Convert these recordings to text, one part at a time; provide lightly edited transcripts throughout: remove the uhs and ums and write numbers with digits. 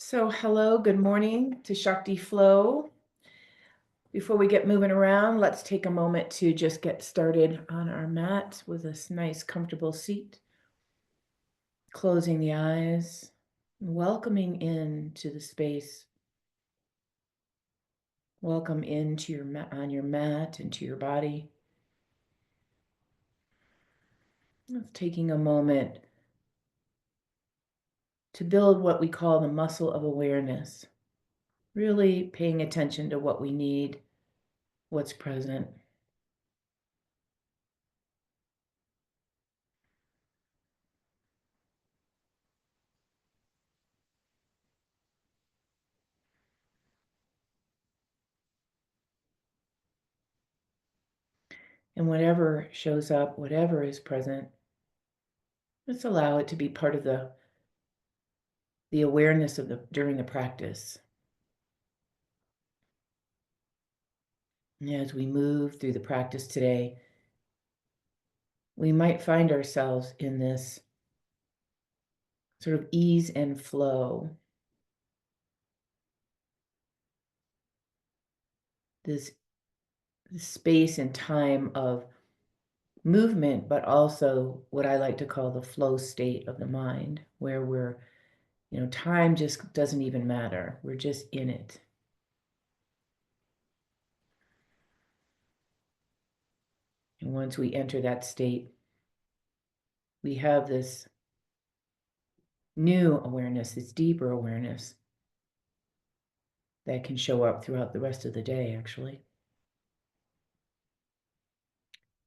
So hello, good morning to Shakti Flow. Before we get moving around, let's take a moment to just get started on our mat with this nice comfortable seat. Closing the eyes, welcoming into the space. Welcome into your mat, on your mat, into your body. Taking a moment to build what we call the muscle of awareness. Really paying attention to what we need, what's present. And whatever shows up, whatever is present, let's allow it to be part of the awareness of during the practice. And as we move through the practice today, we might find ourselves in this sort of ease and flow, this space and time of movement, but also what I like to call the flow state of the mind, where time just doesn't even matter. We're just in it. And once we enter that state, we have this new awareness, this deeper awareness that can show up throughout the rest of the day, actually.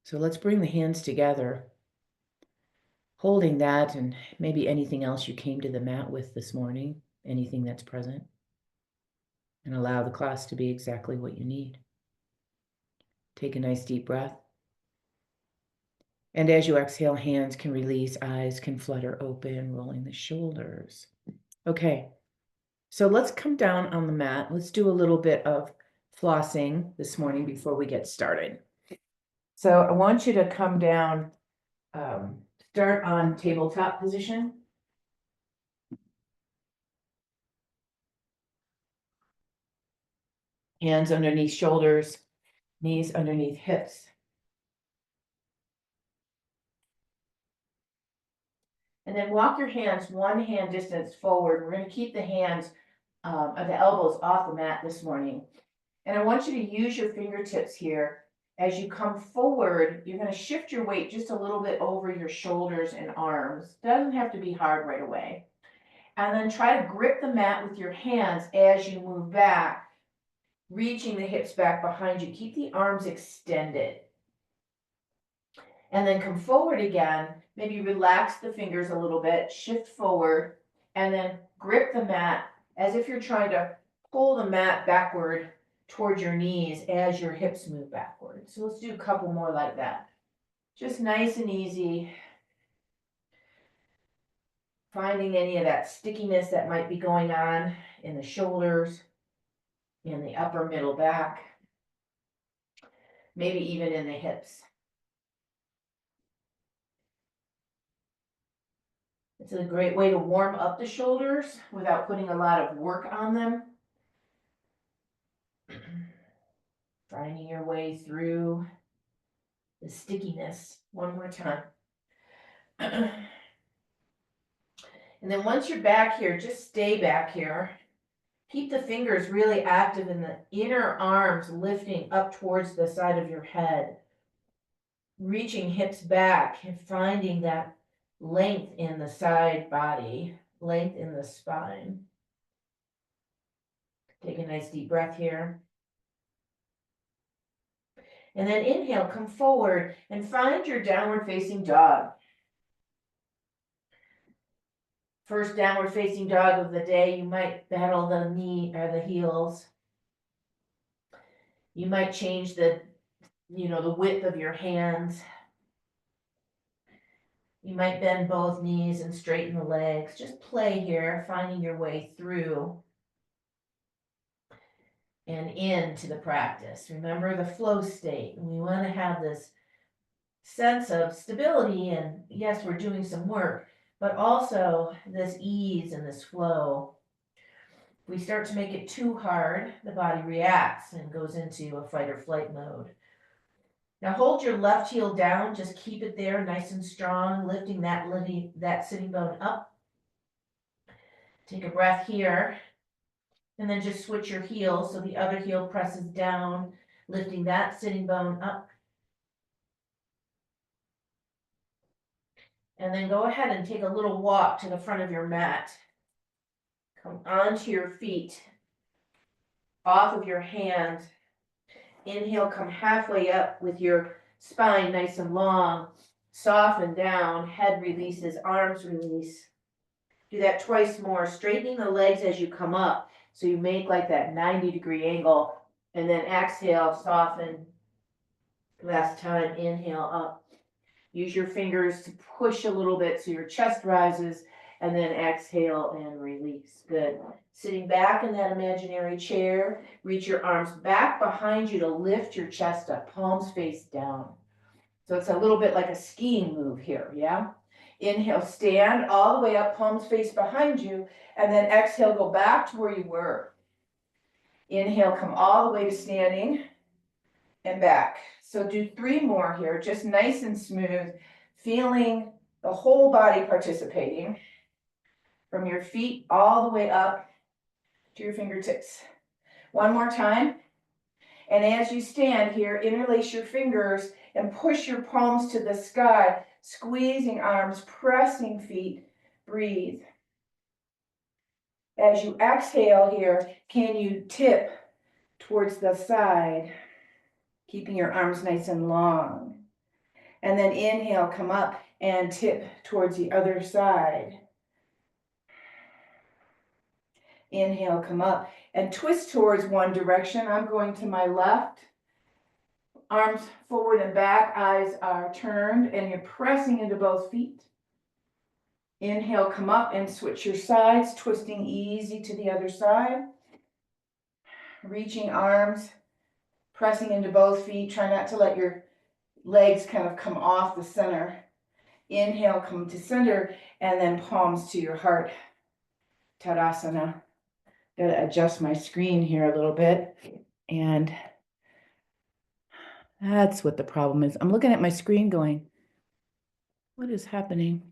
So let's bring the hands together, holding that and maybe anything else you came to the mat with this morning, anything that's present, and allow the class to be exactly what you need. Take a nice deep breath. And as you exhale, hands can release, eyes can flutter open, rolling the shoulders. Okay, so let's come down on the mat. Let's do a little bit of flossing this morning before we get started. So I want you to come down, start on tabletop position. Hands underneath shoulders, knees underneath hips. And then walk your hands one hand distance forward. We're going to keep the hands of the elbows off the mat this morning. And I want you to use your fingertips here. As you come forward, you're going to shift your weight just a little bit over your shoulders and arms. Doesn't have to be hard right away. And then try to grip the mat with your hands as you move back, reaching the hips back behind you. Keep the arms extended. And then come forward again. Maybe relax the fingers a little bit, shift forward, and then grip the mat as if you're trying to pull the mat backward towards your knees as your hips move backward. So let's do a couple more like that. Just nice and easy. Finding any of that stickiness that might be going on in the shoulders, in the upper middle back, maybe even in the hips. It's a great way to warm up the shoulders without putting a lot of work on them. Finding your way through the stickiness one more time. And then once you're back here, just stay back here. Keep the fingers really active in the inner arms, lifting up towards the side of your head. Reaching hips back and finding that length in the side body, length in the spine. Take a nice deep breath here. And then inhale, come forward and find your downward facing dog. First downward facing dog of the day, you might battle the knee or the heels. You might change the width of your hands. You might bend both knees and straighten the legs. Just play here, finding your way through and into the practice. Remember the flow state. We want to have this sense of stability, and yes, we're doing some work, but also this ease and this flow. If we start to make it too hard, the body reacts and goes into a fight or flight mode. Now hold your left heel down, just keep it there nice and strong, lifting that sitting bone up. Take a breath here, and then just switch your heel so the other heel presses down, lifting that sitting bone up. And then go ahead and take a little walk to the front of your mat. Come onto your feet, off of your hands. Inhale, come halfway up with your spine nice and long. Soften down, head releases, arms release. Do that twice more, straightening the legs as you come up. So you make like that 90-degree angle. And then exhale, soften. Last time, inhale up. Use your fingers to push a little bit so your chest rises. And then exhale and release. Good. Sitting back in that imaginary chair, reach your arms back behind you to lift your chest up, palms face down. So it's a little bit like a skiing move here, yeah? Inhale, stand all the way up, palms face behind you, and then exhale, go back to where you were. Inhale, come all the way to standing and back. So do 3 more here, just nice and smooth, feeling the whole body participating. From your feet all the way up to your fingertips. 1 more time. And as you stand here, interlace your fingers and push your palms to the sky, squeezing arms, pressing feet. Breathe. As you exhale here, can you tip towards the side, keeping your arms nice and long? And then inhale, come up and tip towards the other side. Inhale, come up and twist towards one direction. I'm going to my left. Arms forward and back, eyes are turned, and you're pressing into both feet. Inhale, come up and switch your sides, twisting easy to the other side. Reaching arms, pressing into both feet. Try not to let your legs kind of come off the center. Inhale, come to center, and then palms to your heart. Tadasana. Gotta adjust my screen here a little bit. And that's what the problem is. I'm looking at my screen going, what is happening?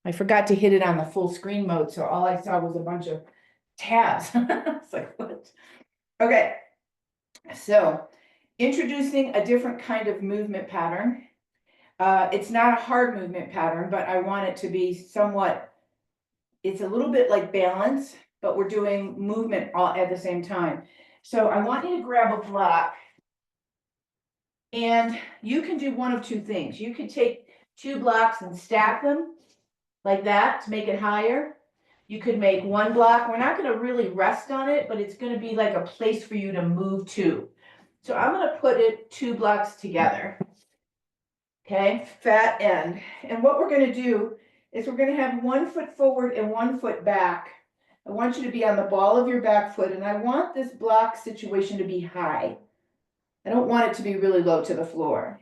I forgot to hit it on the full screen mode, so all I saw was a bunch of tabs. It's like, what? Okay, so introducing a different kind of movement pattern. It's not a hard movement pattern, but I want it to be somewhat, it's a little bit like balance, but we're doing movement all at the same time. So I want you to grab a block, and you can do one of 2 things. You could take 2 blocks and stack them like that to make it higher. You could make 1 block. We're not going to really rest on it, but it's going to be like a place for you to move to. So I'm going to put it 2 blocks together. Okay, fat end. And what we're going to do is we're going to have 1 foot forward and 1 foot back. I want you to be on the ball of your back foot, and I want this block situation to be high. I don't want it to be really low to the floor.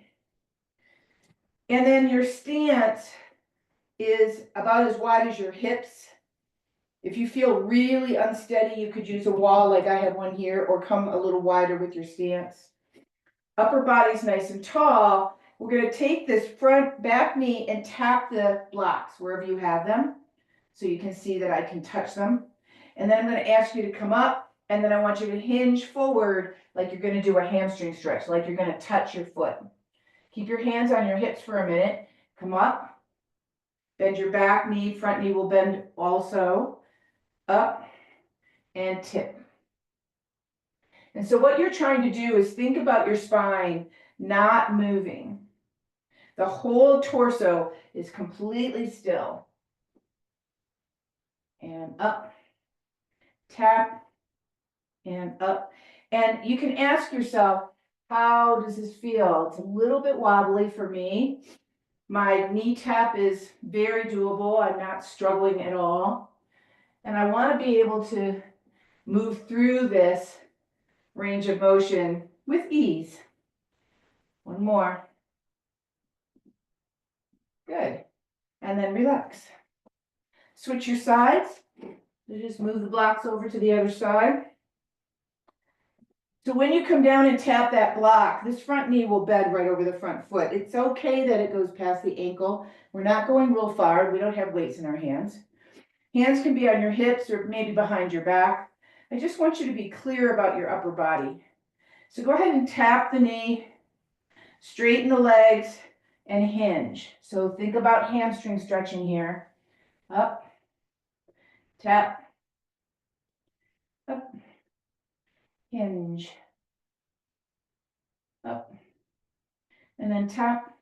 And then your stance is about as wide as your hips. If you feel really unsteady, you could use a wall like I have one here, or come a little wider with your stance. Upper body's nice and tall. We're going to take this front back knee and tap the blocks wherever you have them, so you can see that I can touch them. And then I'm going to ask you to come up, and then I want you to hinge forward like you're going to do a hamstring stretch, like you're going to touch your foot. Keep your hands on your hips for a minute. Come up. Bend your back knee, front knee will bend also. Up and tip. And so what you're trying to do is think about your spine not moving. The whole torso is completely still. And up, tap, and up. And you can ask yourself, how does this feel? It's a little bit wobbly for me. My knee tap is very doable. I'm not struggling at all. And I want to be able to move through this range of motion with ease. 1 more. Good. And then relax. Switch your sides. So just move the blocks over to the other side. So when you come down and tap that block, this front knee will bend right over the front foot. It's okay that it goes past the ankle. We're not going real far. We don't have weights in our hands. Hands can be on your hips or maybe behind your back. I just want you to be clear about your upper body. So go ahead and tap the knee, straighten the legs, and hinge. So think about hamstring stretching here. Up, tap, up, hinge, up, and then tap.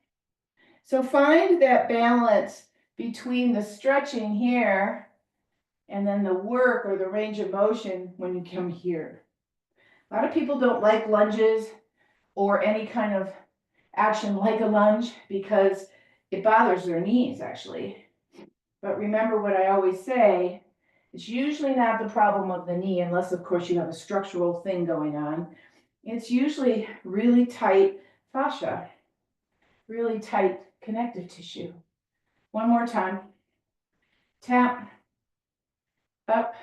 So find that balance between the stretching here and then the work or the range of motion when you come here. A lot of people don't like lunges or any kind of action like a lunge because it bothers their knees actually. But remember what I always say, it's usually not the problem of the knee unless of course you have a structural thing going on. It's usually really tight fascia, really tight connective tissue. One more time. Tap, up.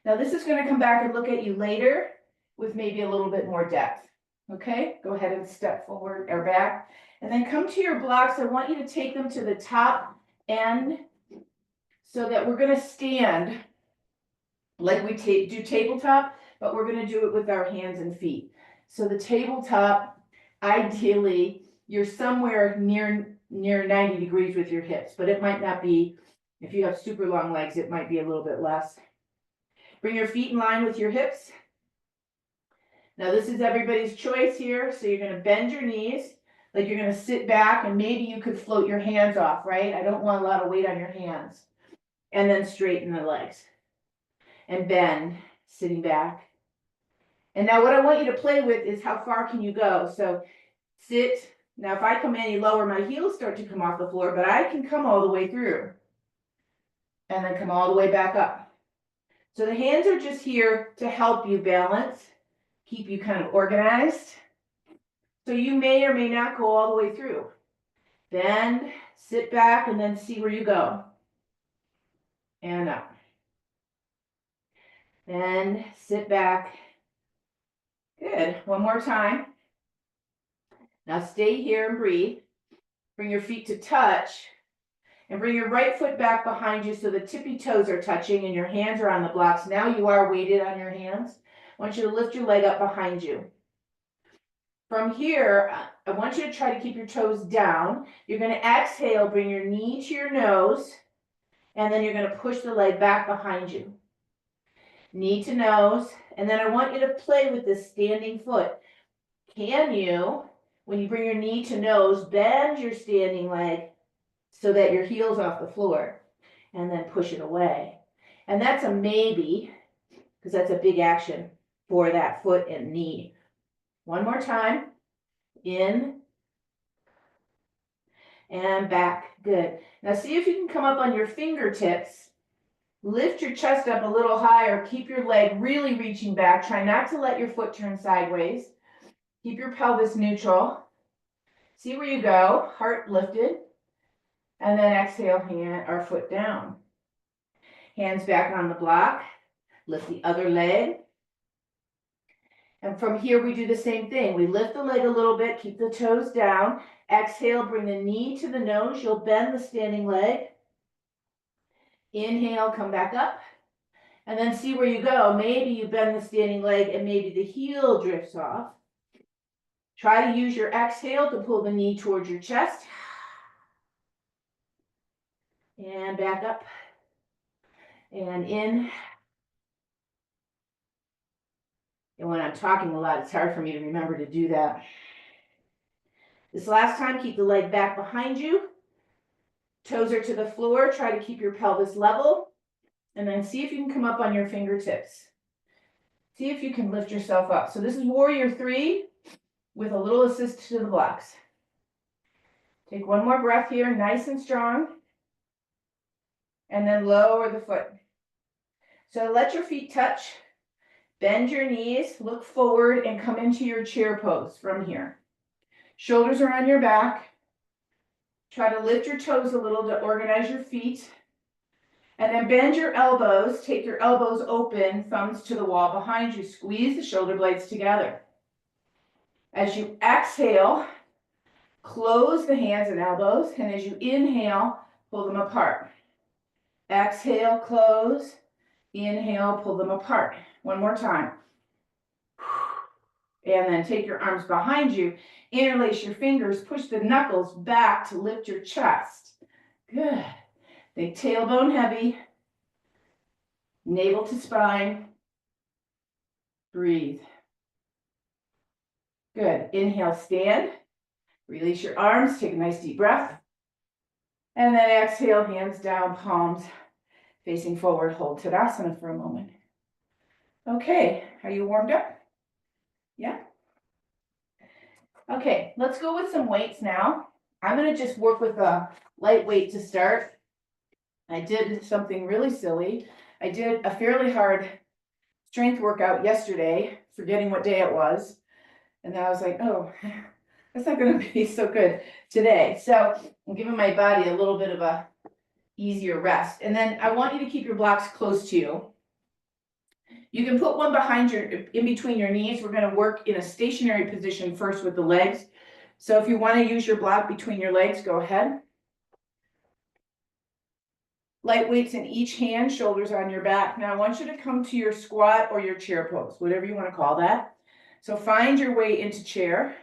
Now this is going to come back and look at you later with maybe a little bit more depth. Okay, go ahead and step forward or back. And then come to your blocks. I want you to take them to the top end so that we're going to stand like we do tabletop, but we're going to do it with our hands and feet. So the tabletop, ideally, you're somewhere near 90 degrees with your hips, but it might not be. If you have super long legs, it might be a little bit less. Bring your feet in line with your hips. Now this is everybody's choice here. So you're going to bend your knees, like you're going to sit back and maybe you could float your hands off, right? I don't want a lot of weight on your hands. And then straighten the legs. And bend, sitting back. And now what I want you to play with is how far can you go? So sit. Now if I come any lower, my heels start to come off the floor, but I can come all the way through. And then come all the way back up. So the hands are just here to help you balance, keep you kind of organized. So you may or may not go all the way through. Bend, sit back, and then see where you go. And up. Bend, sit back. Good. One more time. Now stay here and breathe. Bring your feet to touch. And bring your right foot back behind you so the tippy toes are touching and your hands are on the blocks. Now you are weighted on your hands. I want you to lift your leg up behind you. From here, I want you to try to keep your toes down. You're going to exhale, bring your knee to your nose, and then you're going to push the leg back behind you. Knee to nose, and then I want you to play with this standing foot. Can you, when you bring your knee to nose, bend your standing leg so that your heel's off the floor, and then push it away. And that's a maybe, because that's a big action for that foot and knee. One more time. In and back. Good. Now see if you can come up on your fingertips. Lift your chest up a little higher. Keep your leg really reaching back. Try not to let your foot turn sideways. Keep your pelvis neutral. See where you go. Heart lifted. And then exhale, hand or foot down. Hands back on the block. Lift the other leg. And from here, we do the same thing. We lift the leg a little bit, keep the toes down. Exhale, bring the knee to the nose. You'll bend the standing leg. Inhale, come back up. And then see where you go. Maybe you bend the standing leg and maybe the heel drifts off. Try to use your exhale to pull the knee towards your chest. And back up. And in. And when I'm talking a lot, it's hard for me to remember to do that. This last time, keep the leg back behind you. Toes are to the floor. Try to keep your pelvis level. And then see if you can come up on your fingertips. See if you can lift yourself up. So this is warrior 3 with a little assist to the blocks. Take one more breath here, nice and strong. And then lower the foot. So let your feet touch. Bend your knees, look forward, and come into your chair pose from here. Shoulders are on your back. Try to lift your toes a little to organize your feet. And then bend your elbows, take your elbows open, thumbs to the wall behind you, squeeze the shoulder blades together. As you exhale, close the hands and elbows, and as you inhale, pull them apart. Exhale, close, inhale, pull them apart. One more time. And then take your arms behind you, interlace your fingers, push the knuckles back to lift your chest. Good. Think tailbone heavy, navel to spine. Breathe. Good. Inhale, stand. Release your arms, take a nice deep breath. And then exhale, hands down, palms facing forward. Hold Tadasana for a moment. Okay, are you warmed up? Yeah? Okay, let's go with some weights now. I'm going to just work with a light weight to start. I did something really silly. I did a fairly hard strength workout yesterday, forgetting what day it was. And then I was like, oh, that's not going to be so good today. So I'm giving my body a little bit of a easier rest. And then I want you to keep your blocks close to you. You can put one behind in between your knees. We're going to work in a stationary position first with the legs. So if you want to use your block between your legs, go ahead. Light weights in each hand, shoulders on your back. Now I want you to come to your squat or your chair pose, whatever you want to call that. So find your way into chair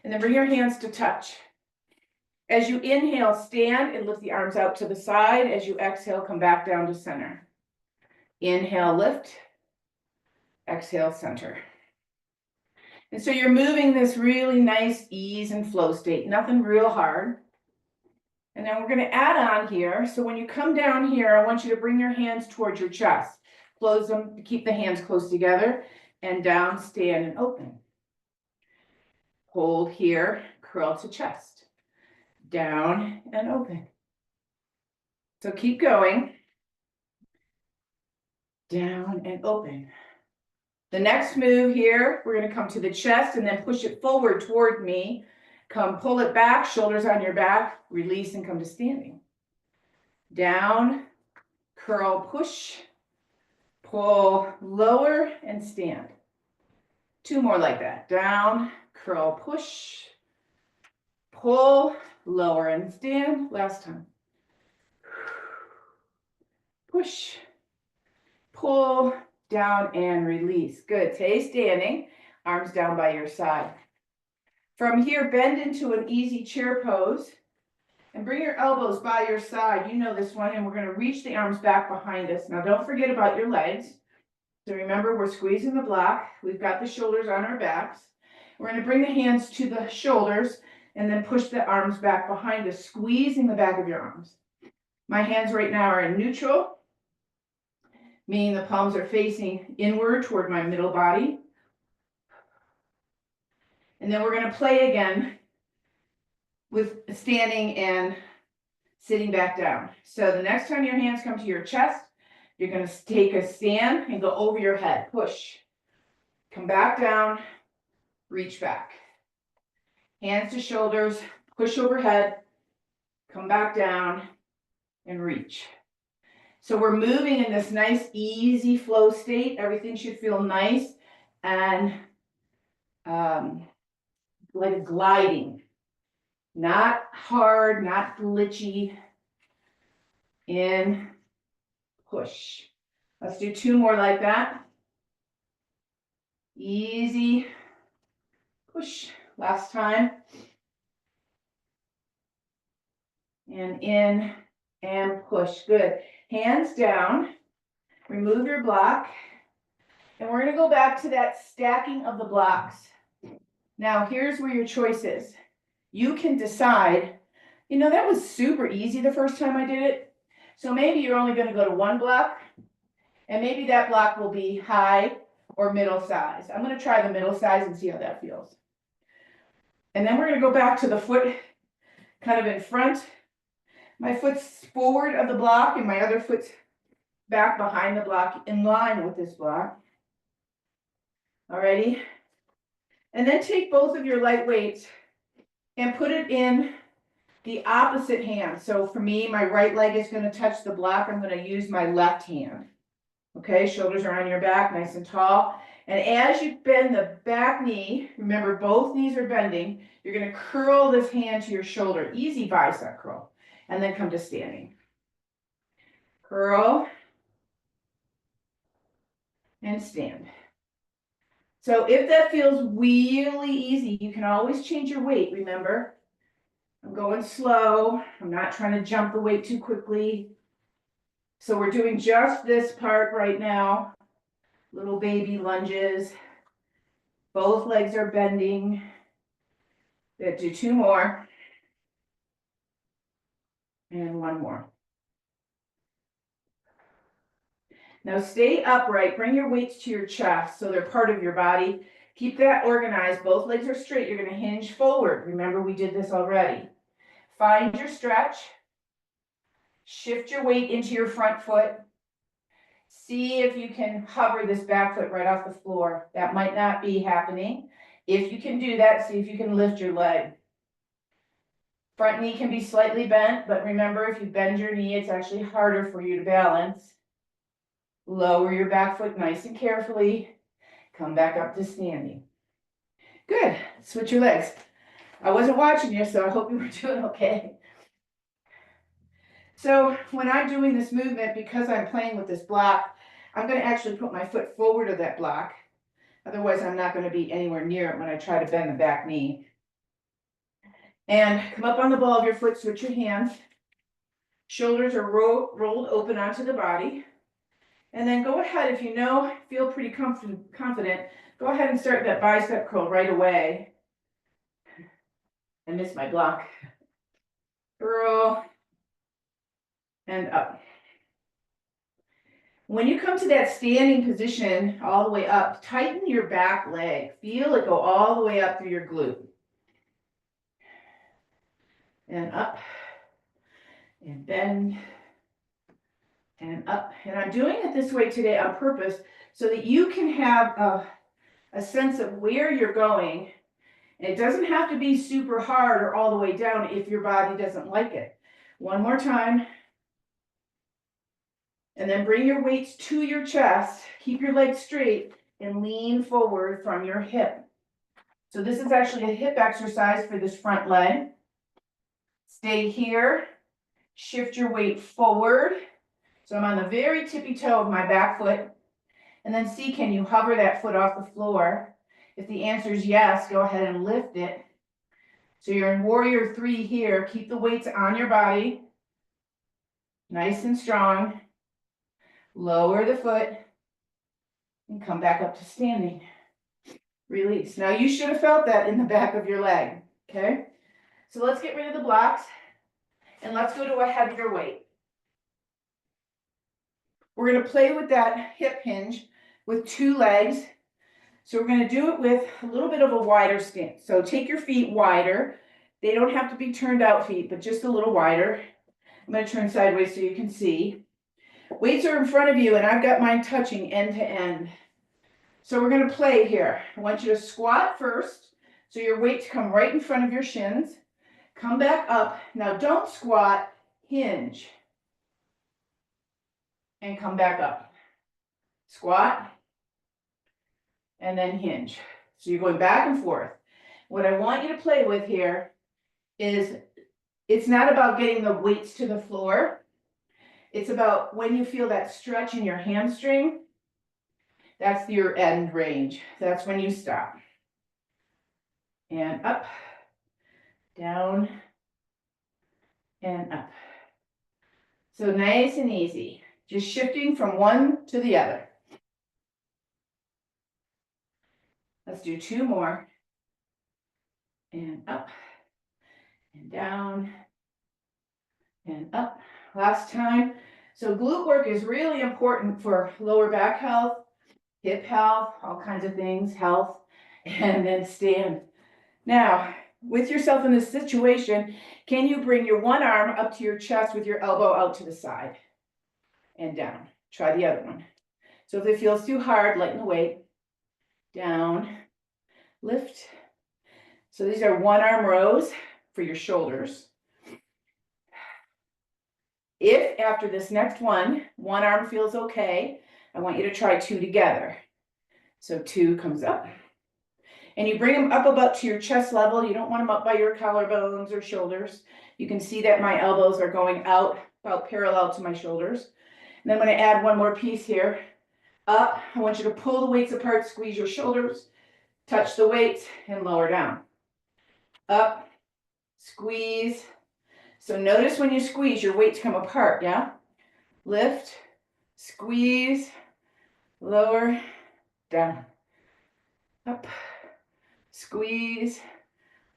and then bring your hands to touch. As you inhale, stand and lift the arms out to the side. As you exhale, come back down to center. Inhale, lift. Exhale, center. And so you're moving this really nice ease and flow state, nothing real hard. And then we're going to add on here. So when you come down here, I want you to bring your hands towards your chest. Close them, keep the hands close together, and down, stand, and open. Hold here, curl to chest. Down and open. So keep going. Down and open. The next move here, we're going to come to the chest and then push it forward toward me. Come pull it back, shoulders on your back, release and come to standing. Down, curl, push, pull, lower and stand. Two more like that. Down, curl, push, pull, lower and stand. Last time. Push, pull, down and release. Good. Stay standing, arms down by your side. From here, bend into an easy chair pose and bring your elbows by your side. You know this one, and we're going to reach the arms back behind us. Now, don't forget about your legs. So remember, we're squeezing the block. We've got the shoulders on our backs. We're going to bring the hands to the shoulders and then push the arms back behind us, squeezing the back of your arms. My hands right now are in neutral, meaning the palms are facing inward toward my middle body. And then we're going to play again with standing and sitting back down. So the next time your hands come to your chest, you're going to take a stand and go over your head. Push. Come back down. Reach back. Hands to shoulders. Push overhead. Come back down and reach. So we're moving in this nice, easy flow state. Everything should feel nice and like gliding. Not hard, not glitchy. In, push. Let's do two more like that. Easy. Push. Last time. And in and push. Good. Hands down. Remove your block. And we're going to go back to that stacking of the blocks. Now, here's where your choice is. You can decide, that was super easy the first time I did it. So maybe you're only going to go to one block, and maybe that block will be high or middle size. I'm going to try the middle size and see how that feels. And then we're going to go back to the foot kind of in front. My foot's forward of the block, and my other foot's back behind the block in line with this block. Alrighty. And then take both of your light weights and put it in the opposite hand. So for me, my right leg is going to touch the block. I'm going to use my left hand. Okay, shoulders are on your back, nice and tall. And as you bend the back knee, remember both knees are bending, you're going to curl this hand to your shoulder. Easy bicep curl. And then come to standing. Curl. And stand. So if that feels really easy, you can always change your weight, remember? I'm going slow. I'm not trying to jump the weight too quickly. So we're doing just this part right now. Little baby lunges. Both legs are bending. Let's do 2 more. And 1 more. Now stay upright. Bring your weights to your chest so they're part of your body. Keep that organized. Both legs are straight. You're going to hinge forward. Remember, we did this already. Find your stretch. Shift your weight into your front foot. See if you can hover this back foot right off the floor. That might not be happening. If you can do that, see if you can lift your leg. Front knee can be slightly bent, but remember, if you bend your knee, it's actually harder for you to balance. Lower your back foot nice and carefully. Come back up to standing. Good. Switch your legs. I wasn't watching you, so I hope you were doing okay. So when I'm doing this movement, because I'm playing with this block, I'm going to actually put my foot forward of that block. Otherwise, I'm not going to be anywhere near it when I try to bend the back knee. And come up on the ball of your foot, switch your hands. Shoulders are rolled open onto the body. And then go ahead, if you feel pretty confident, go ahead and start that bicep curl right away. I missed my block. Curl. And up. When you come to that standing position, all the way up, tighten your back leg. Feel it go all the way up through your glute. And up. And bend. And up. And I'm doing it this way today on purpose so that you can have a sense of where you're going. And it doesn't have to be super hard or all the way down if your body doesn't like it. One more time. And then bring your weights to your chest. Keep your legs straight and lean forward from your hip. So this is actually a hip exercise for this front leg. Stay here. Shift your weight forward. So I'm on the very tippy toe of my back foot. And then see, can you hover that foot off the floor? If the answer is yes, go ahead and lift it. So you're in warrior 3 here. Keep the weights on your body. Nice and strong. Lower the foot and come back up to standing. Release. Now you should have felt that in the back of your leg, okay? So let's get rid of the blocks and let's go to a heavier weight. We're going to play with that hip hinge with 2 legs. So we're going to do it with a little bit of a wider stance. So take your feet wider. They don't have to be turned out feet, but just a little wider. I'm going to turn sideways so you can see. Weights are in front of you, and I've got mine touching end to end. So we're going to play here. I want you to squat first, so your weights come right in front of your shins. Come back up. Now don't squat, hinge. And come back up. Squat, and then hinge. So you're going back and forth. What I want you to play with here is it's not about getting the weights to the floor. It's about when you feel that stretch in your hamstring, that's your end range. That's when you stop. And up, down, and up. So nice and easy. Just shifting from one to the other. Let's do 2 more. And up, and down, and up. Last time. So glute work is really important for lower back health, hip health, all kinds of things, health, and then stand. Now, with yourself in this situation, can you bring your one arm up to your chest with your elbow out to the side and down? Try the other one. So if it feels too hard, lighten the weight. Down, lift. So these are one arm rows for your shoulders. If after this next one arm feels okay, I want you to try 2 together. So 2 comes up. And you bring them up about to your chest level. You don't want them up by your collarbones or shoulders. You can see that my elbows are going out about parallel to my shoulders. And then I'm going to add one more piece here. Up, I want you to pull the weights apart, squeeze your shoulders, touch the weights, and lower down. Up, squeeze. So notice when you squeeze, your weights come apart, yeah? Lift, squeeze, lower, down. Up, squeeze,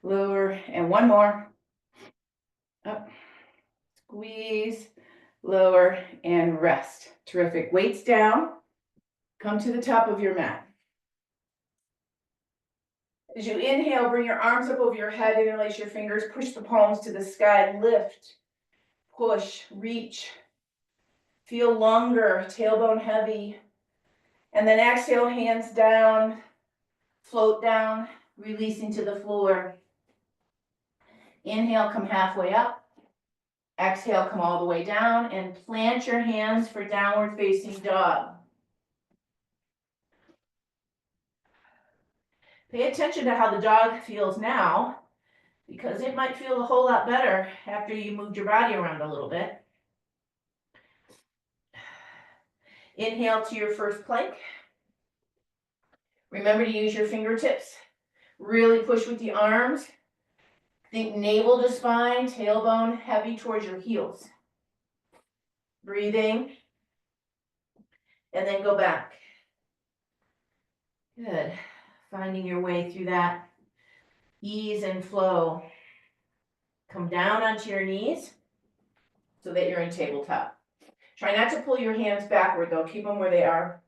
lower, and one more. Up, squeeze, lower, and rest. Terrific. Weights down. Come to the top of your mat. As you inhale, bring your arms up over your head, interlace your fingers, push the palms to the sky, lift, push, reach. Feel longer, tailbone heavy. And then exhale, hands down, float down, releasing to the floor. Inhale, come halfway up. Exhale, come all the way down and plant your hands for downward facing dog. Pay attention to how the dog feels now, because it might feel a whole lot better after you moved your body around a little bit. Inhale to your first plank. Remember to use your fingertips. Really push with the arms. Think navel to spine, tailbone heavy towards your heels. Breathing. And then go back. Good. Finding your way through that ease and flow. Come down onto your knees so that you're in tabletop. Try not to pull your hands backward though. Keep them where they are.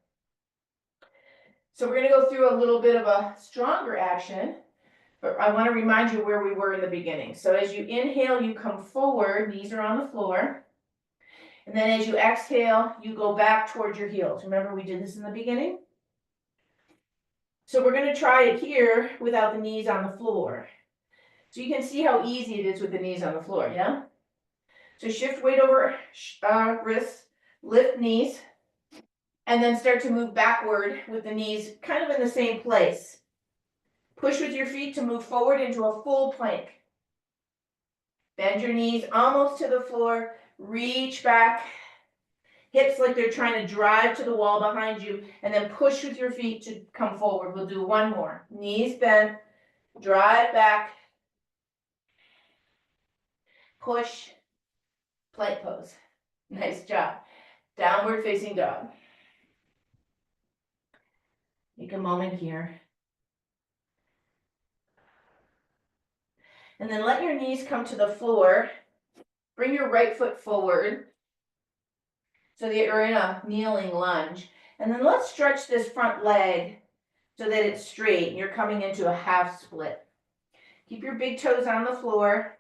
So we're going to go through a little bit of a stronger action, but I want to remind you where we were in the beginning. So as you inhale, you come forward, knees are on the floor. And then as you exhale, you go back towards your heels. Remember we did this in the beginning? So we're going to try it here without the knees on the floor. So you can see how easy it is with the knees on the floor, yeah? So shift weight over wrists, lift knees, and then start to move backward with the knees kind of in the same place. Push with your feet to move forward into a full plank. Bend your knees almost to the floor, reach back, hips like they're trying to drive to the wall behind you, and then push with your feet to come forward. We'll do one more. Knees bent, drive back, push, plank pose. Nice job. Downward facing dog. Take a moment here. And then let your knees come to the floor. Bring your right foot forward so that you're in a kneeling lunge. And then let's stretch this front leg so that it's straight and you're coming into a half split. Keep your big toes on the floor.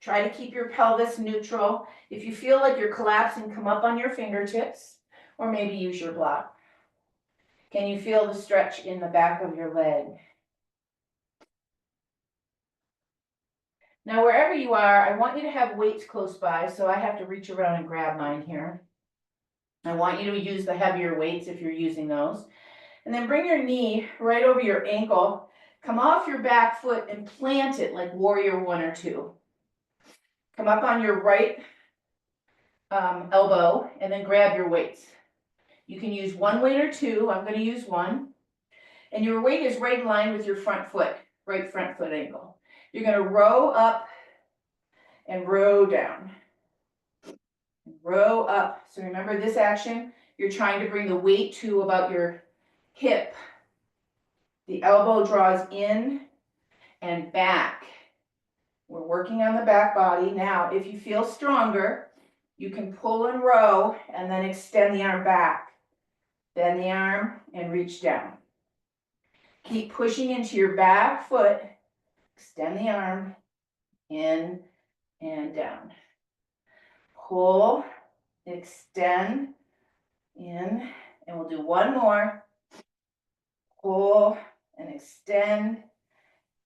Try to keep your pelvis neutral. If you feel like you're collapsing, come up on your fingertips or maybe use your block. Can you feel the stretch in the back of your leg? Now, wherever you are, I want you to have weights close by, so I have to reach around and grab mine here. I want you to use the heavier weights if you're using those. And then bring your knee right over your ankle, come off your back foot and plant it like warrior 1 or 2. Come up on your right elbow and then grab your weights. You can use 1 weight or 2, I'm going to use 1. And your weight is right in line with your front foot, right front foot ankle. You're going to row up and row down. Row up. So remember this action, you're trying to bring the weight to about your hip. The elbow draws in and back. We're working on the back body. Now, if you feel stronger, you can pull and row and then extend the arm back. Bend the arm and reach down. Keep pushing into your back foot. Extend the arm, in and down. Pull, extend, in, and we'll do one more. Pull and extend,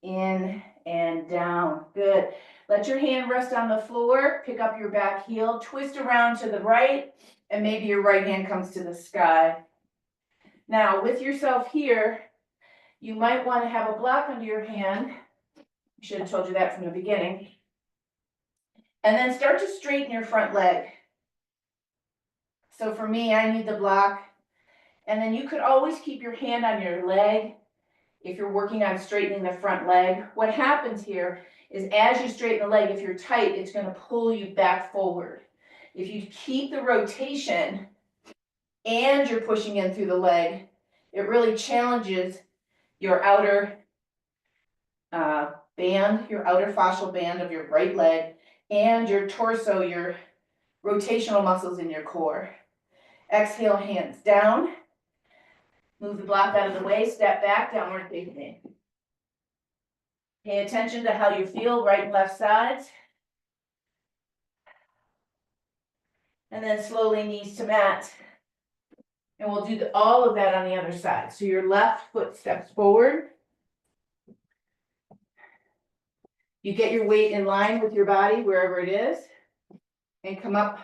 in and down. Good. Let your hand rest on the floor, pick up your back heel, twist around to the right, and maybe your right hand comes to the sky. Now, with yourself here, you might want to have a block under your hand. I should have told you that from the beginning. And then start to straighten your front leg. So for me, I need the block. And then you could always keep your hand on your leg if you're working on straightening the front leg. What happens here is as you straighten the leg, if you're tight, it's going to pull you back forward. If you keep the rotation and you're pushing in through the leg, it really challenges your outer band, your outer fascial band of your right leg, and your torso, your rotational muscles in your core. Exhale, hands down. Move the block out of the way, step back, downward facing. Pay attention to how you feel, right and left sides. And then slowly knees to mat. And we'll do all of that on the other side. So your left foot steps forward. You get your weight in line with your body, wherever it is. And come up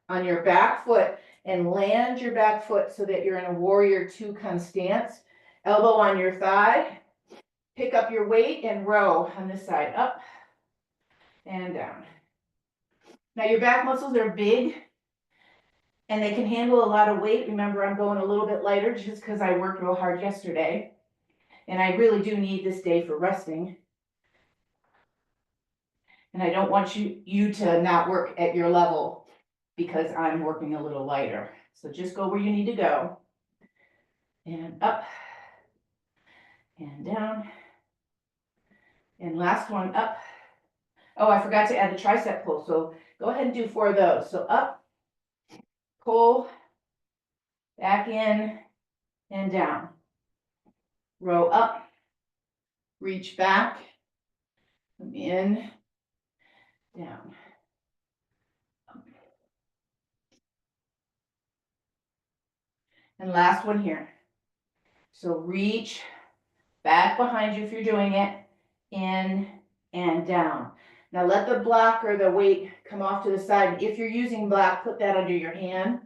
on your back foot and land your back foot so that you're in a warrior two kind of stance. Elbow on your thigh. Pick up your weight and row on this side, up and down. Now your back muscles are big and they can handle a lot of weight. Remember, I'm going a little bit lighter just because I worked real hard yesterday. And I really do need this day for resting. And I don't want you to not work at your level because I'm working a little lighter. So just go where you need to go. And up and down. And last one, up. Oh, I forgot to add the tricep pull. So go ahead and do 4 of those. So up, pull, back in, and down. Row up, reach back, come in, down. And last one here. So reach back behind you if you're doing it, in and down. Now let the block or the weight come off to the side. If you're using block, put that under your hand.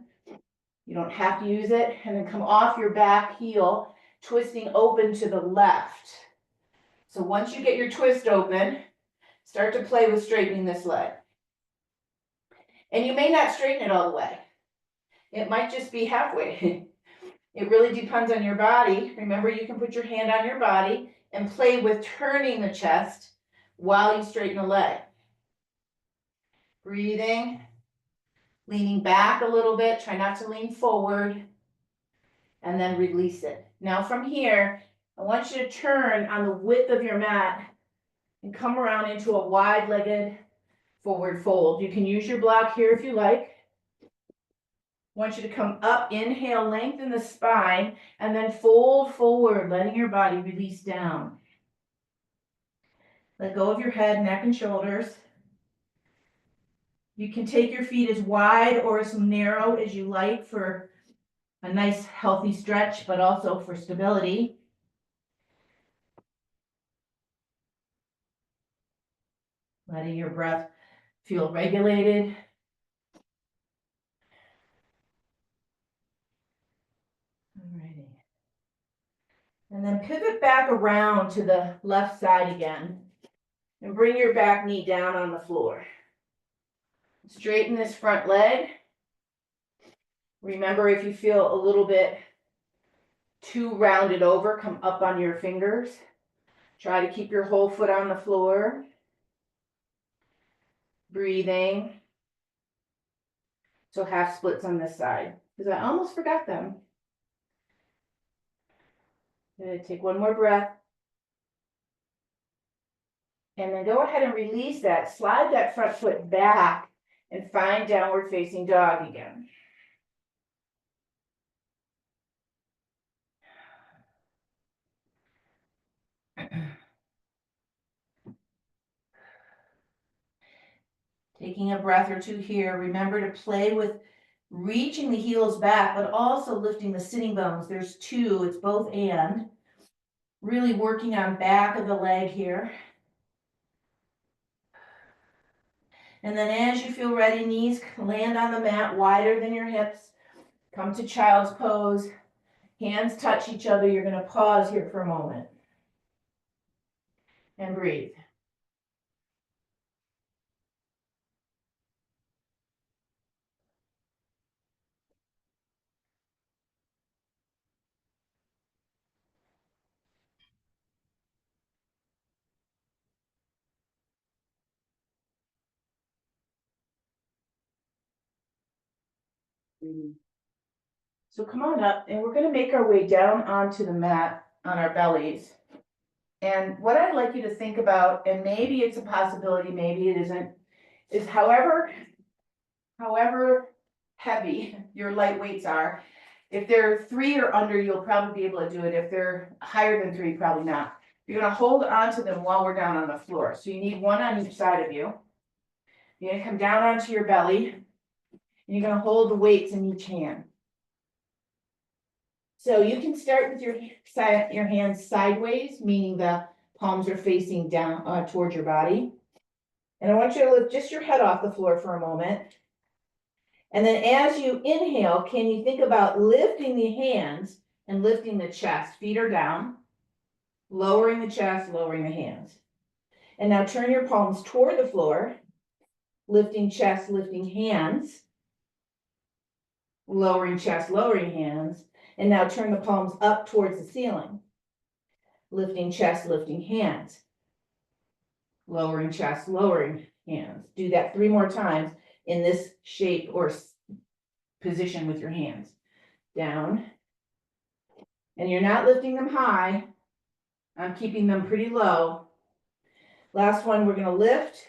You don't have to use it. And then come off your back heel, twisting open to the left. So once you get your twist open, start to play with straightening this leg. And you may not straighten it all the way. It might just be halfway. It really depends on your body. Remember, you can put your hand on your body and play with turning the chest while you straighten the leg. Breathing, leaning back a little bit, try not to lean forward, and then release it. Now from here, I want you to turn on the width of your mat and come around into a wide-legged forward fold. You can use your block here if you like. I want you to come up, inhale, lengthen the spine, and then fold forward, letting your body release down. Let go of your head, neck, and shoulders. You can take your feet as wide or as narrow as you like for a nice healthy stretch, but also for stability. Letting your breath feel regulated. Alrighty. And then pivot back around to the left side again. And bring your back knee down on the floor. Straighten this front leg. Remember, if you feel a little bit too rounded over, come up on your fingers. Try to keep your whole foot on the floor. Breathing. So half splits on this side, because I almost forgot them. Good. Take one more breath. And then go ahead and release that. Slide that front foot back and find downward facing dog again. Taking a breath or two here. Remember to play with reaching the heels back, but also lifting the sitting bones. There's 2, it's both and. Really working on back of the leg here. And then as you feel ready, knees land on the mat wider than your hips. Come to child's pose. Hands touch each other. You're going to pause here for a moment. And breathe. So come on up, and we're going to make our way down onto the mat on our bellies. And what I'd like you to think about, and maybe it's a possibility, maybe it isn't, is however heavy your light weights are, if they're 3 or under, you'll probably be able to do it. If they're higher than 3, probably not. You're going to hold onto them while we're down on the floor. So you need one on each side of you. You're going to come down onto your belly, and you're going to hold the weights in each hand. So you can start with your hands sideways, meaning the palms are facing down towards your body. And I want you to lift just your head off the floor for a moment. And then as you inhale, can you think about lifting the hands and lifting the chest? Feet are down, lowering the chest, lowering the hands. And now turn your palms toward the floor, lifting chest, lifting hands, lowering chest, lowering hands. And now turn the palms up towards the ceiling, lifting chest, lifting hands, lowering chest, lowering hands. Do that 3 more times in this shape or position with your hands. Down. And you're not lifting them high. I'm keeping them pretty low. Last one, we're going to lift,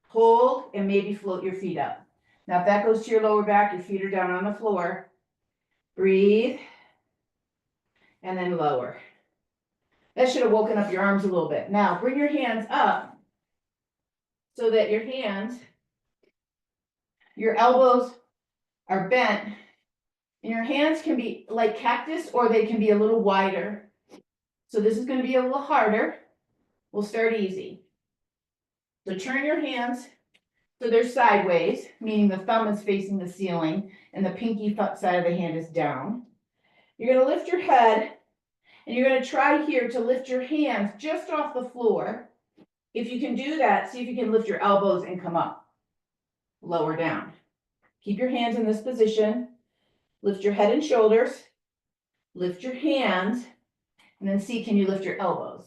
hold, and maybe float your feet up. Now, if that goes to your lower back, your feet are down on the floor. Breathe. And then lower. That should have woken up your arms a little bit. Now, bring your hands up so that your elbows are bent. And your hands can be like cactus, or they can be a little wider. So this is going to be a little harder. We'll start easy. So turn your hands so they're sideways, meaning the thumb is facing the ceiling and the pinky side of the hand is down. You're going to lift your head, and you're going to try here to lift your hands just off the floor. If you can do that, see if you can lift your elbows and come up. Lower down. Keep your hands in this position. Lift your head and shoulders. Lift your hands. And then see, can you lift your elbows?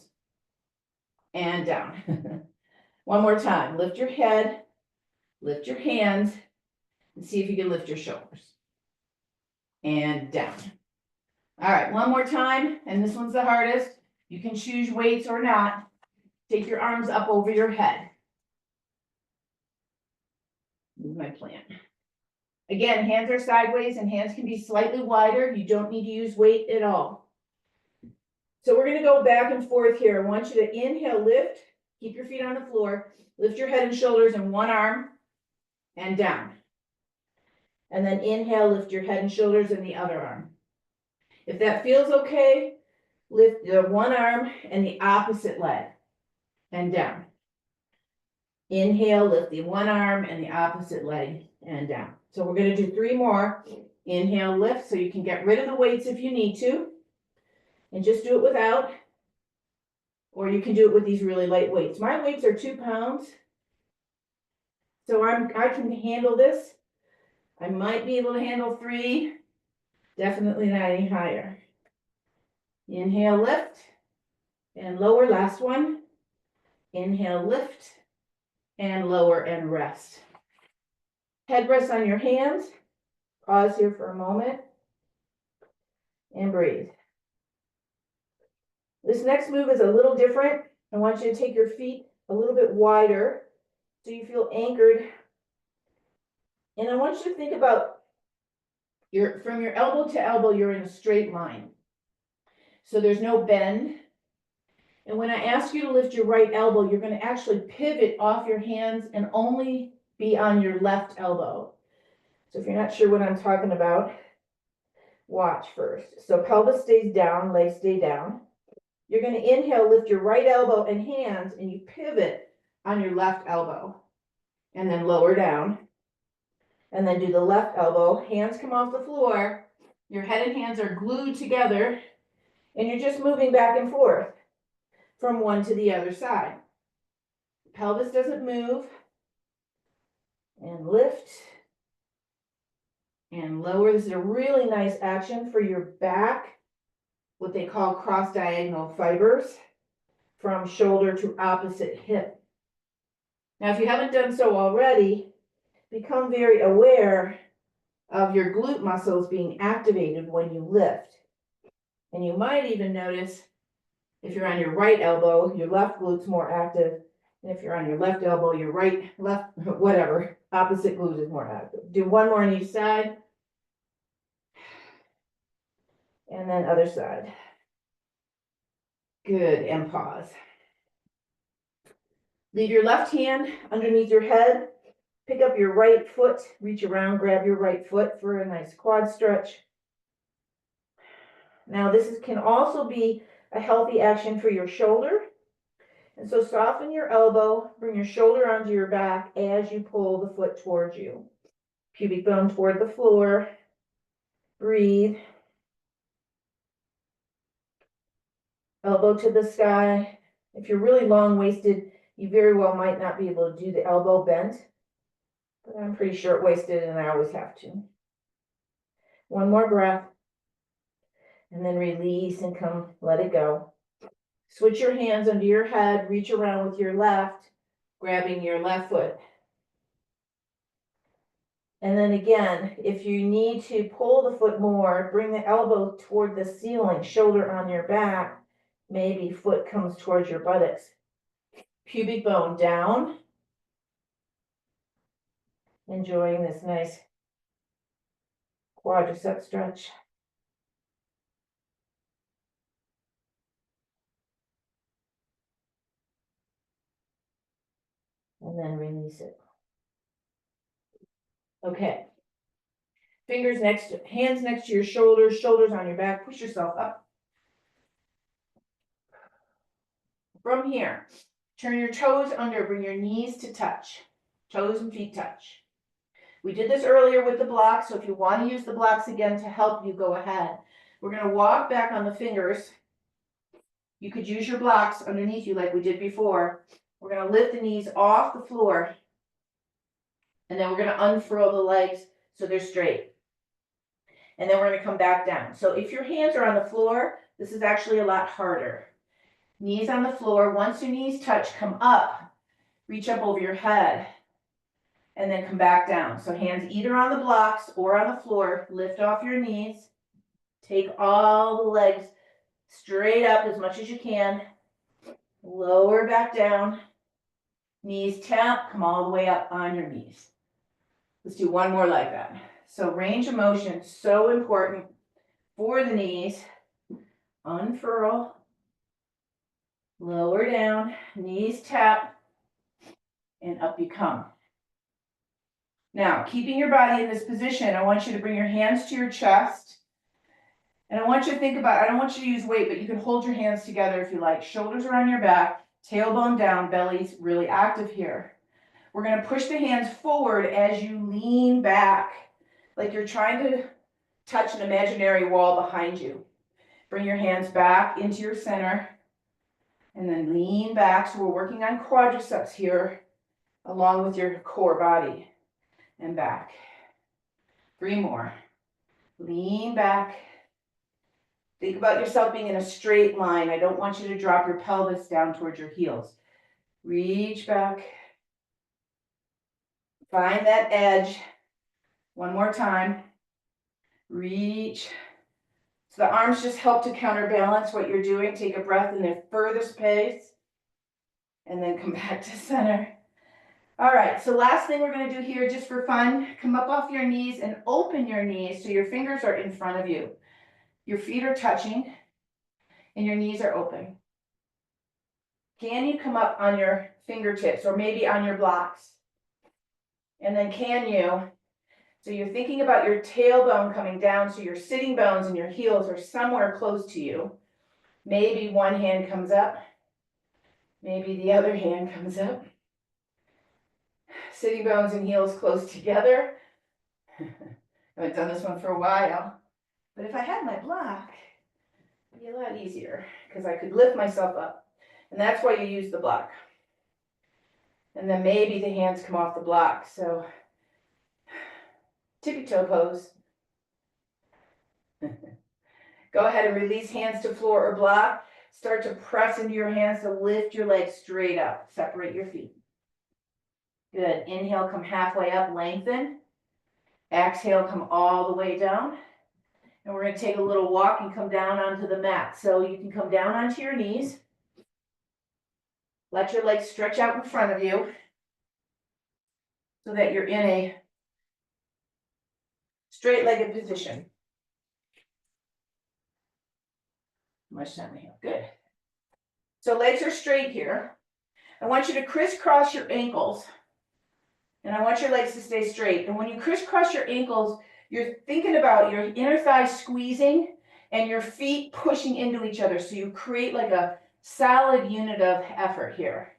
And down. One more time. Lift your head. Lift your hands. And see if you can lift your shoulders. And down. All right, one more time. And this one's the hardest. You can choose weights or not. Take your arms up over your head. This is my plan. Again, hands are sideways and hands can be slightly wider. You don't need to use weight at all. So we're going to go back and forth here. I want you to inhale, lift, keep your feet on the floor, lift your head and shoulders in one arm and down. And then inhale, lift your head and shoulders in the other arm. If that feels okay, lift the one arm and the opposite leg and down. Inhale, lift the one arm and the opposite leg and down. So we're going to do 3 more. Inhale, lift, so you can get rid of the weights if you need to. And just do it without. Or you can do it with these really light weights. My weights are 2 pounds. So I can handle this. I might be able to handle 3. Definitely not any higher. Inhale, lift. And lower, last one. Inhale, lift. And lower and rest. Head rests on your hands. Pause here for a moment. And breathe. This next move is a little different. I want you to take your feet a little bit wider so you feel anchored. And I want you to think about from your elbow to elbow, you're in a straight line. So there's no bend. And when I ask you to lift your right elbow, you're going to actually pivot off your hands and only be on your left elbow. So if you're not sure what I'm talking about, watch first. So pelvis stays down, legs stay down. You're gonna inhale, lift your right elbow and hands, and you pivot on your left elbow. And then lower down. And then do the left elbow, hands come off the floor, your head and hands are glued together, and you're just moving back and forth from one to the other side. Pelvis doesn't move. And lift. And lower. This is a really nice action for your back, what they call cross diagonal fibers, from shoulder to opposite hip. Now, if you haven't done so already, become very aware of your glute muscles being activated when you lift. And you might even notice if you're on your right elbow, your left glute's more active. And if you're on your left elbow, your right, left, whatever, opposite glute is more active. Do one more on each side. And then other side. Good, and pause. Leave your left hand underneath your head. Pick up your right foot, reach around, grab your right foot for a nice quad stretch. Now can also be a healthy action for your shoulder. And so soften your elbow, bring your shoulder onto your back as you pull the foot towards you. Pubic bone toward the floor. Breathe. Elbow to the sky. If you're really long-waisted, you very well might not be able to do the elbow bent. But I'm pretty short-waisted and I always have to. One more breath. And then release and come, let it go. Switch your hands under your head, reach around with your left, grabbing your left foot. And then again, if you need to pull the foot more, bring the elbow toward the ceiling, shoulder on your back, maybe foot comes towards your buttocks. Pubic bone down. Enjoying this nice quadricep stretch. And then release it. Okay. Hands next to your shoulders, shoulders on your back, push yourself up. From here, turn your toes under, bring your knees to touch. Toes and feet touch. We did this earlier with the blocks, so if you want to use the blocks again to help you, go ahead. We're going to walk back on the fingers. You could use your blocks underneath you like we did before. We're going to lift the knees off the floor. And then we're going to unfurl the legs so they're straight. And then we're going to come back down. So if your hands are on the floor, this is actually a lot harder. Knees on the floor. Once your knees touch, come up. Reach up over your head. And then come back down. So hands either on the blocks or on the floor. Lift off your knees. Take all the legs straight up as much as you can. Lower back down. Knees tap. Come all the way up on your knees. Let's do one more like that. So range of motion, so important for the knees. Unfurl. Lower down. Knees tap. And up you come. Now, keeping your body in this position, I want you to bring your hands to your chest. And I want you to think about, I don't want you to use weight, but you can hold your hands together if you like. Shoulders are on your back, tailbone down, belly's really active here. We're going to push the hands forward as you lean back, like you're trying to touch an imaginary wall behind you. Bring your hands back into your center, and then lean back. So we're working on quadriceps here, along with your core body. And back. 3 more. Lean back. Think about yourself being in a straight line. I don't want you to drop your pelvis down towards your heels. Reach back. Find that edge. One more time. Reach. So the arms just help to counterbalance what you're doing. Take a breath in the furthest pace. And then come back to center. All right, so last thing we're going to do here, just for fun, come up off your knees and open your knees so your fingers are in front of you. Your feet are touching and your knees are open. Can you come up on your fingertips or maybe on your blocks? And then so you're thinking about your tailbone coming down, so your sitting bones and your heels are somewhere close to you. Maybe one hand comes up. Maybe the other hand comes up. Sitting bones and heels close together. I haven't done this one for a while. But if I had my block, it'd be a lot easier because I could lift myself up. And that's why you use the block. And then maybe the hands come off the block. So tippy toe pose. Go ahead and release hands to floor or block. Start to press into your hands to lift your legs straight up. Separate your feet. Good. Inhale, come halfway up, lengthen. Exhale, come all the way down. And we're going to take a little walk and come down onto the mat. So you can come down onto your knees. Let your legs stretch out in front of you so that you're in a straight-legged position. Much time here. Good. So legs are straight here. I want you to crisscross your ankles. And I want your legs to stay straight. And when you crisscross your ankles, you're thinking about your inner thighs squeezing and your feet pushing into each other. So you create like a solid unit of effort here.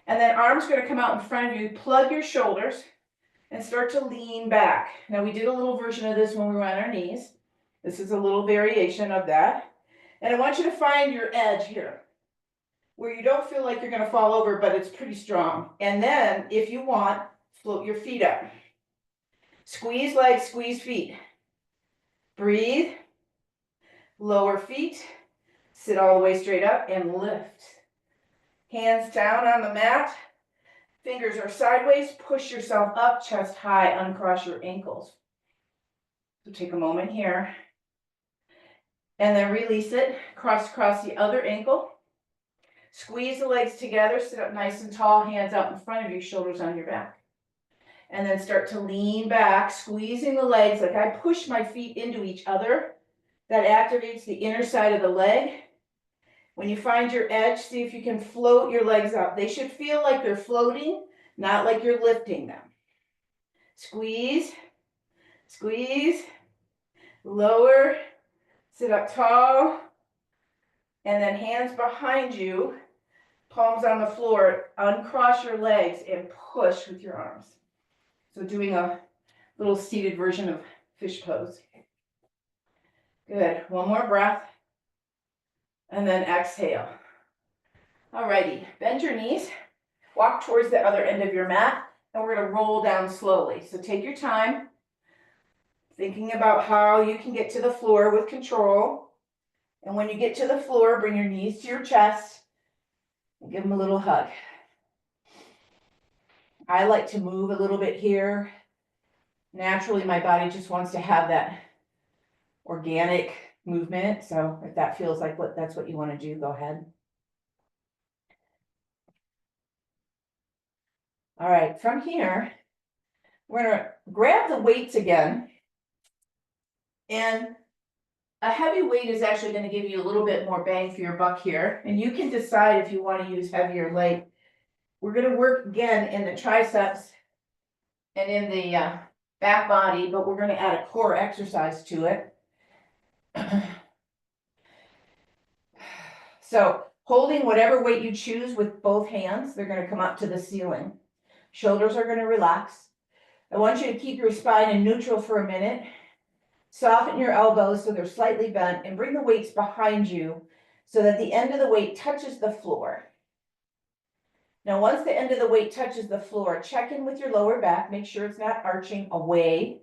And then arms going to come out in front of you. Plug your shoulders and start to lean back. Now we did a little version of this when we were on our knees. This is a little variation of that. And I want you to find your edge here, where you don't feel like you're going to fall over, but it's pretty strong. And then, if you want, float your feet up. Squeeze legs, squeeze feet. Breathe. Lower feet. Sit all the way straight up and lift. Hands down on the mat. Fingers are sideways. Push yourself up, chest high. Uncross your ankles. So take a moment here. And then release it. Cross the other ankle. Squeeze the legs together. Sit up nice and tall. Hands out in front of you. Shoulders on your back. And then start to lean back, squeezing the legs like I push my feet into each other. That activates the inner side of the leg. When you find your edge, see if you can float your legs up. They should feel like they're floating, not like you're lifting them. Squeeze, squeeze, lower, sit up tall, and then hands behind you, palms on the floor, uncross your legs and push with your arms. So doing a little seated version of fish pose. Good. One more breath. And then exhale. Alrighty. Bend your knees. Walk towards the other end of your mat. And we're going to roll down slowly. So take your time. Thinking about how you can get to the floor with control. And when you get to the floor, bring your knees to your chest. And give them a little hug. I like to move a little bit here. Naturally, my body just wants to have that organic movement. So if that feels like that's what you want to do, go ahead. All right, from here, we're going to grab the weights again. And a heavy weight is actually going to give you a little bit more bang for your buck here. And you can decide if you want to use heavier weight. We're going to work again in the triceps and in the back body, but we're going to add a core exercise to it. So holding whatever weight you choose with both hands, they're going to come up to the ceiling. Shoulders are going to relax. I want you to keep your spine in neutral for a minute. Soften your elbows so they're slightly bent and bring the weights behind you so that the end of the weight touches the floor. Now, once the end of the weight touches the floor, check in with your lower back. Make sure it's not arching away.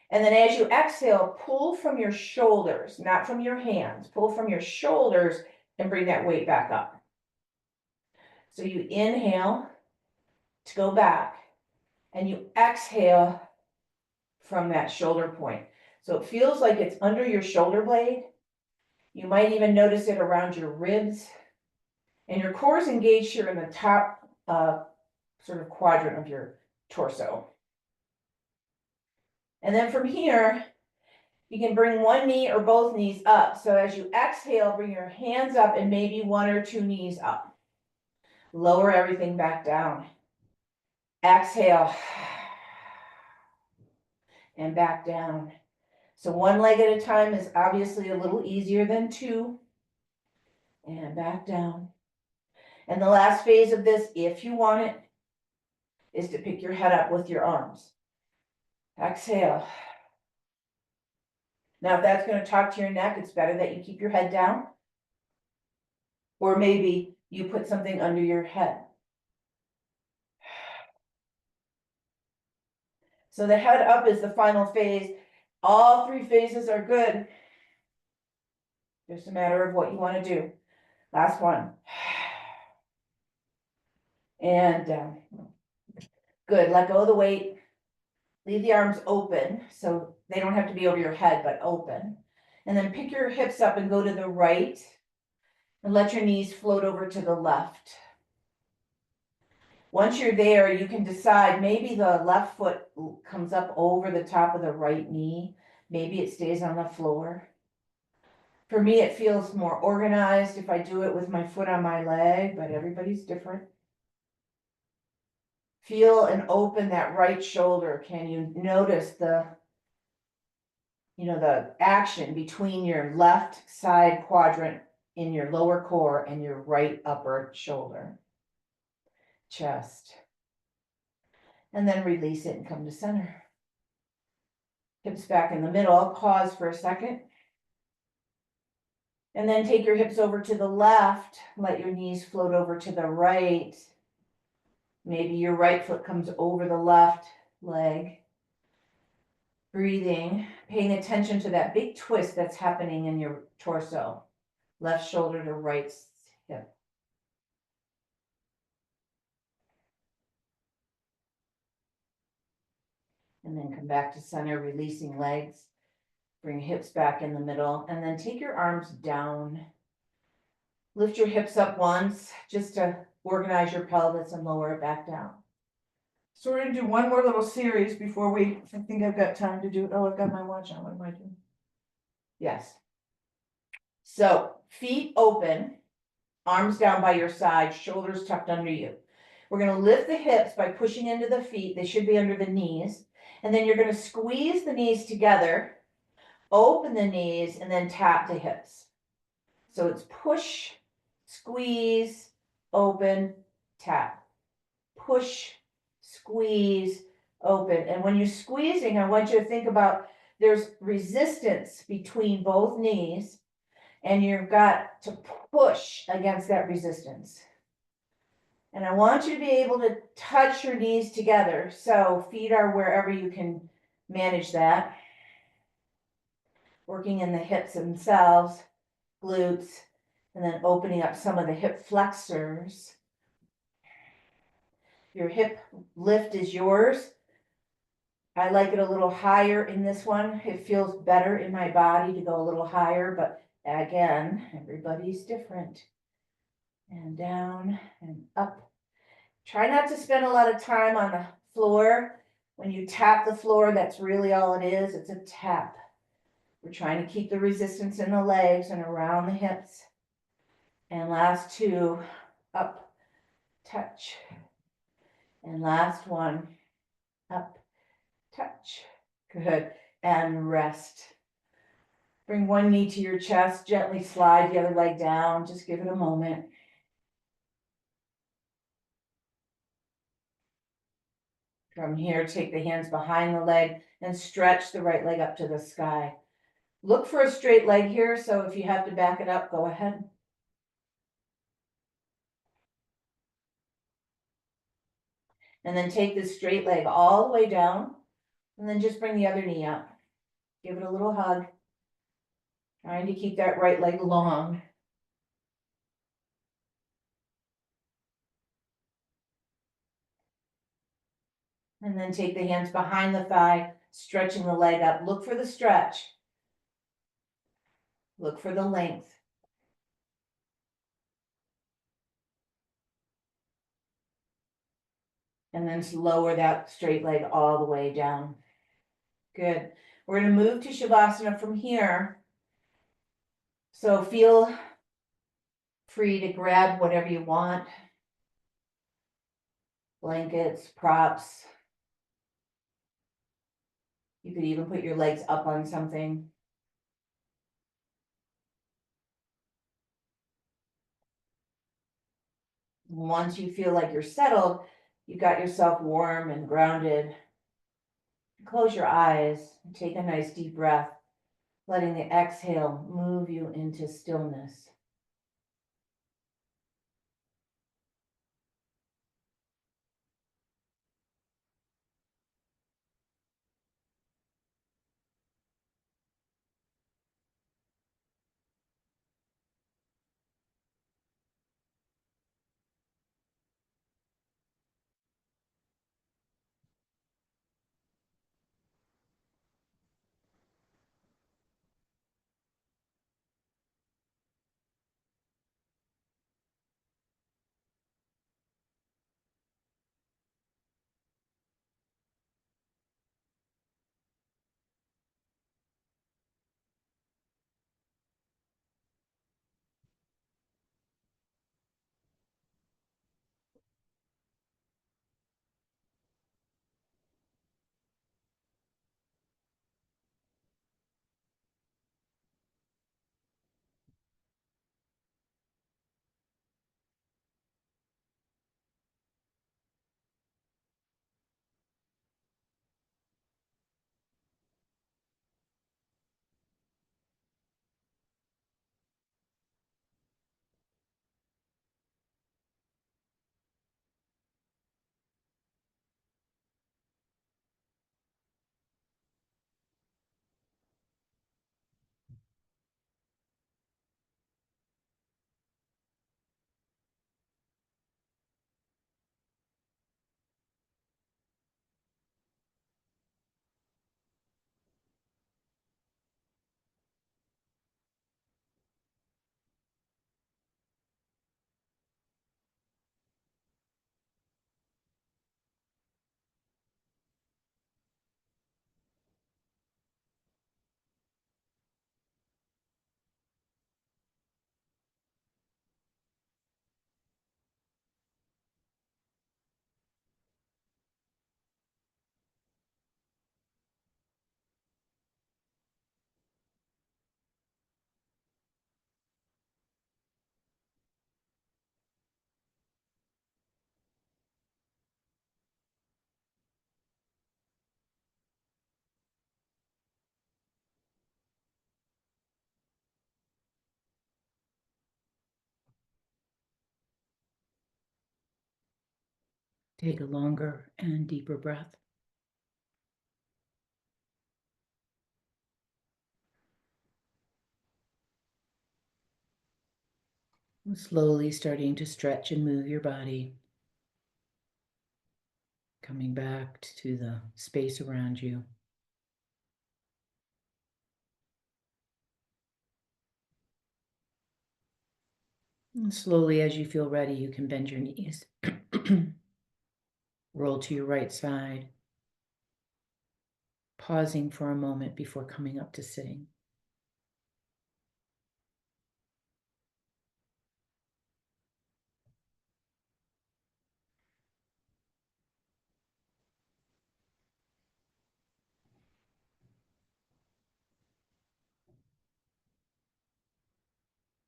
And then as you exhale, pull from your shoulders, not from your hands. Pull from your shoulders and bring that weight back up. So you inhale to go back and you exhale from that shoulder point. So it feels like it's under your shoulder blade. You might even notice it around your ribs. And your core is engaged here in the top sort of quadrant of your torso. And then from here, you can bring one knee or both knees up. So as you exhale, bring your hands up and maybe one or two knees up. Lower everything back down. Exhale. And back down. So one leg at a time is obviously a little easier than two. And back down. And the last phase of this, if you want it, is to pick your head up with your arms. Exhale. Now, if that's going to talk to your neck, it's better that you keep your head down. Or maybe you put something under your head. So the head up is the final phase. All three phases are good. Just a matter of what you want to do. Last one. And down. Good. Let go of the weight. Leave the arms open, so they don't have to be over your head, but open. And then pick your hips up and go to the right. And let your knees float over to the left. Once you're there, you can decide, maybe the left foot comes up over the top of the right knee. Maybe it stays on the floor. For me, it feels more organized if I do it with my foot on my leg, but everybody's different. Feel and open that right shoulder. Can you notice the action between your left side quadrant in your lower core and your right upper shoulder, chest. And then release it and come to center. Hips back in the middle, pause for a second. And then take your hips over to the left, let your knees float over to the right. Maybe your right foot comes over the left leg. Breathing, paying attention to that big twist that's happening in your torso. Left shoulder to right hip. And then come back to center, releasing legs. Bring hips back in the middle, and then take your arms down. Lift your hips up once, just to organize your pelvis and lower it back down. So we're gonna do one more little series before I think I've got time to do it. Oh, I've got my watch on, what am I doing? Yes. So, feet open, arms down by your side, shoulders tucked under you. We're gonna lift the hips by pushing into the feet, they should be under the knees. And then you're gonna squeeze the knees together, open the knees, and then tap the hips. So it's push, squeeze, open, tap. Push, squeeze, open. And when you're squeezing, I want you to think about there's resistance between both knees, and you've got to push against that resistance. And I want you to be able to touch your knees together. So feet are wherever you can manage that. Working in the hips themselves, glutes, and then opening up some of the hip flexors. Your hip lift is yours. I like it a little higher in this one. It feels better in my body to go a little higher, but again, everybody's different. And down and up. Try not to spend a lot of time on the floor. When you tap the floor, that's really all it is. It's a tap. We're trying to keep the resistance in the legs and around the hips. And last two, up, touch. And last one, up, touch. Good. And rest. Bring one knee to your chest, gently slide the other leg down. Just give it a moment. From here, take the hands behind the leg and stretch the right leg up to the sky. Look for a straight leg here, so if you have to back it up, go ahead. And then take this straight leg all the way down, and then just bring the other knee up. Give it a little hug. Trying to keep that right leg long. And then take the hands behind the thigh, stretching the leg up. Look for the stretch. Look for the length. And then lower that straight leg all the way down. Good. We're going to move to Shavasana from here. So feel free to grab whatever you want. Blankets, props. You could even put your legs up on something. Once you feel like you're settled, you got yourself warm and grounded, close your eyes and take a nice deep breath, letting the exhale move you into stillness. Take a longer and deeper breath. And slowly starting to stretch and move your body. Coming back to the space around you. And slowly, as you feel ready, you can bend your knees. Roll to your right side. Pausing for a moment before coming up to sitting.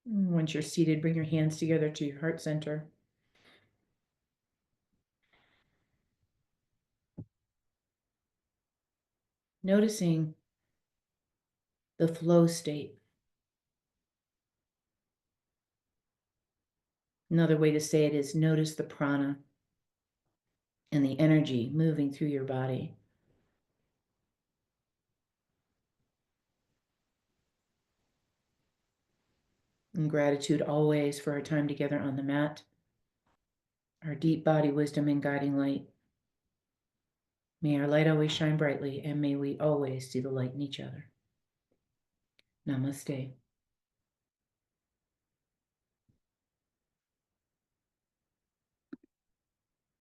Once you're seated, bring your hands together to your heart center. Noticing the flow state. Another way to say it is notice the prana and the energy moving through your body. And gratitude always for our time together on the mat, our deep body wisdom and guiding light. May our light always shine brightly, and may we always see the light in each other. Namaste.